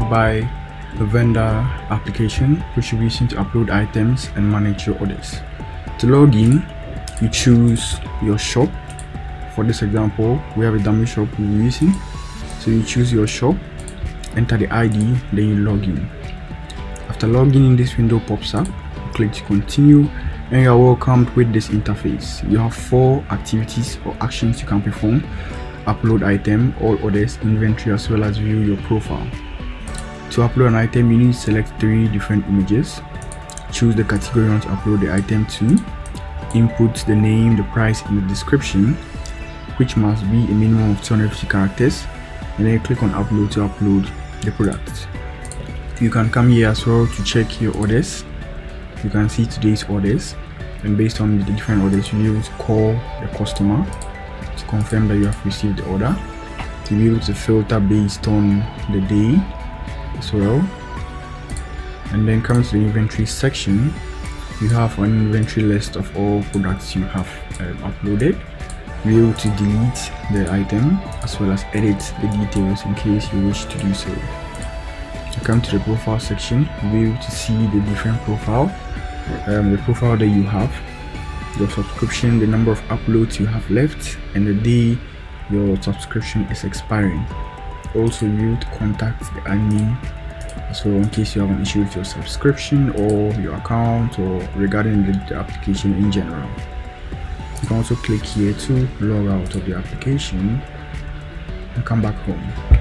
by the vendor application, which you're using to upload items and manage your orders. To log in, you choose your shop. For this example, we have a dummy shop we're using, so you choose your shop, enter the ID, then you log in. After logging in, this window pops up. You click to continue, and you are welcomed with this interface. You have 4 activities or actions you can perform: upload item, all orders, inventory, as well as view your profile. To upload an item, you need to select 3 different images, choose the category you want to upload the item to, input the name, the price, and the description, which must be a minimum of 250 characters, and then you click on upload to upload the product. You can come here as well to check your orders. You can see today's orders, and based on the different orders, you'll be able to call the customer to confirm that you have received the order. You'll be able to filter based on the day as well. And then coming to the inventory section, you have an inventory list of all products you have uploaded. You'll be able to delete the item as well as edit the details in case you wish to do so. You come to the profile section, you'll be able to see the different profile, the profile that you have, your subscription, the number of uploads you have left, and the day your subscription is expiring. Also, you'll be able to contact the admin as well in case you have an issue with your subscription or your account, or regarding the application in general. You can also click here to log out of the application and come back home.